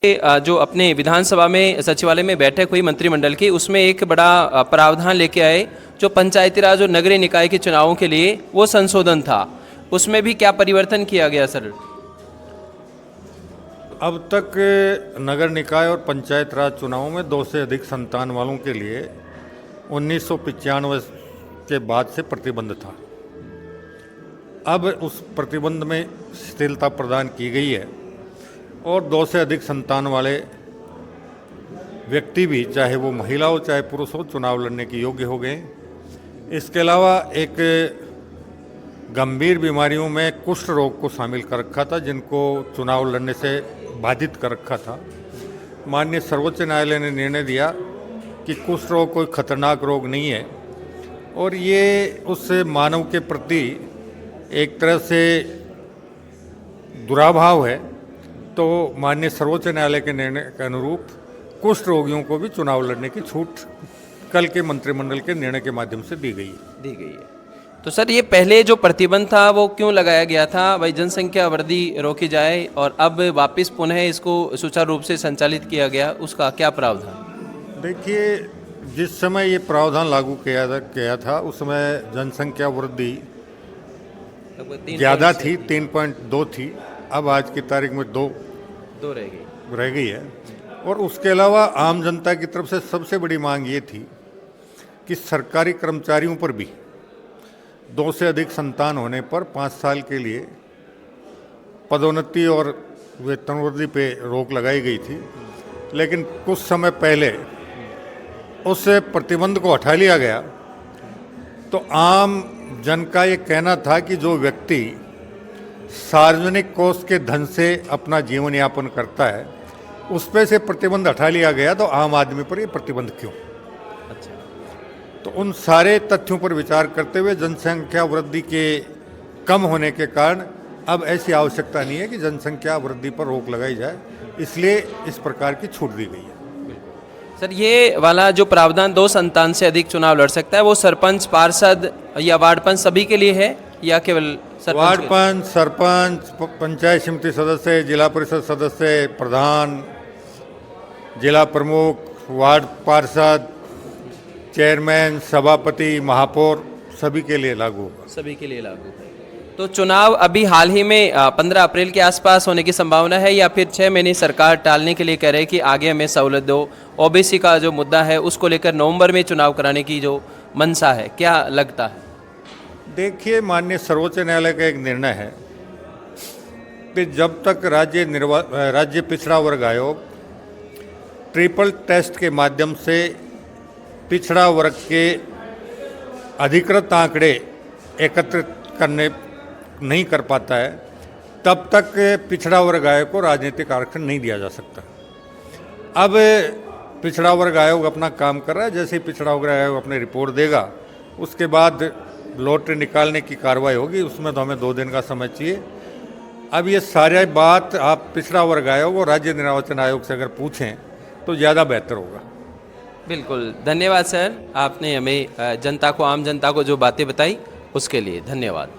जो अपने विधानसभा में सचिवालय में बैठक हुई मंत्रिमंडल की, उसमें एक बड़ा प्रावधान लेके आए जो पंचायती राज और नगरीय निकाय के चुनावों के लिए वो संशोधन था। उसमें भी क्या परिवर्तन किया गया सर? अब तक नगर निकाय और पंचायत राज चुनावों में 2 से अधिक संतान वालों के लिए 1995 के बाद से प्रतिबंध था। अब उस प्रतिबंध में शिथिलता प्रदान की गई है और 2 से अधिक संतान वाले व्यक्ति भी, चाहे वो महिला हो चाहे पुरुष हो, चुनाव लड़ने के योग्य हो गए। इसके अलावा एक गंभीर बीमारियों में कुष्ठ रोग को शामिल कर रखा था, जिनको चुनाव लड़ने से बाधित कर रखा था। माननीय सर्वोच्च न्यायालय ने निर्णय दिया कि कुष्ठ रोग कोई खतरनाक रोग नहीं है और ये उस मानव के प्रति एक तरह से दुराभाव है। तो माननीय सर्वोच्च न्यायालय के निर्णय के अनुरूप कुष्ठ रोगियों को भी चुनाव लड़ने की छूट कल के मंत्रिमंडल के निर्णय के माध्यम से दी गई है। तो सर, ये पहले जो प्रतिबंध था वो क्यों लगाया गया था? भाई जनसंख्या वृद्धि रोकी जाए और अब वापस पुनः इसको सुचारू रूप से संचालित किया गया, उसका क्या प्रावधान? देखिए, जिस समय ये प्रावधान लागू किया था उस समय जनसंख्या वृद्धि ज़्यादा थी, 3.2 थी। अब आज की तारीख में दो रह गई है। और उसके अलावा आम जनता की तरफ से सबसे बड़ी मांग ये थी कि सरकारी कर्मचारियों पर भी 2 से अधिक संतान होने पर 5 साल के लिए पदोन्नति और वेतन वृद्धि पे रोक लगाई गई थी। लेकिन कुछ समय पहले उस प्रतिबंध को हटा लिया गया। तो आम जन का ये कहना था कि जो व्यक्ति सार्वजनिक कोष के धन से अपना जीवन यापन करता है, उस पे से प्रतिबंध हटा लिया गया, तो आम आदमी पर ये प्रतिबंध क्यों? अच्छा। तो उन सारे तथ्यों पर विचार करते हुए जनसंख्या वृद्धि के कम होने के कारण अब ऐसी आवश्यकता नहीं है कि जनसंख्या वृद्धि पर रोक लगाई जाए, इसलिए इस प्रकार की छूट दी गई है। सर, ये वाला जो प्रावधान 2 संतान से अधिक चुनाव लड़ सकता है, वो सरपंच, पार्षद या वार्ड पंच सभी के लिए है या केवल वार्ड पंच, सरपंच, पंचायत समिति सदस्य, जिला परिषद सदस्य, प्रधान, जिला प्रमुख, वार्ड पार्षद, चेयरमैन, सभापति, महापौर, सभी के लिए लागू होगा। सभी के लिए लागू है। तो चुनाव अभी हाल ही में 15 अप्रैल के आसपास होने की संभावना है या फिर 6 महीने सरकार टालने के लिए कह रहे हैं कि आगे हमें सहूलत दो? ओबीसी का जो मुद्दा है उसको लेकर नवंबर में चुनाव कराने की जो मंशा है, क्या लगता है? देखिए, माननीय सर्वोच्च न्यायालय का एक निर्णय है कि जब तक राज्य पिछड़ा वर्ग आयोग ट्रिपल टेस्ट के माध्यम से पिछड़ा वर्ग के अधिकृत आंकड़े एकत्रित करने नहीं कर पाता है, तब तक पिछड़ा वर्ग आयोग को राजनीतिक आरक्षण नहीं दिया जा सकता। अब पिछड़ा वर्ग आयोग अपना काम कर रहा है। जैसे ही पिछड़ा वर्ग आयोग अपनी रिपोर्ट देगा, उसके बाद लॉटरी निकालने की कार्रवाई होगी। उसमें तो हमें 2 दिन का समय चाहिए। अब ये सारी बात आप पिछड़ा वर्ग आयोग और राज्य निर्वाचन आयोग से अगर पूछें तो ज़्यादा बेहतर होगा। बिल्कुल, धन्यवाद सर, आपने हमें जनता को, आम जनता को जो बातें बताई उसके लिए धन्यवाद।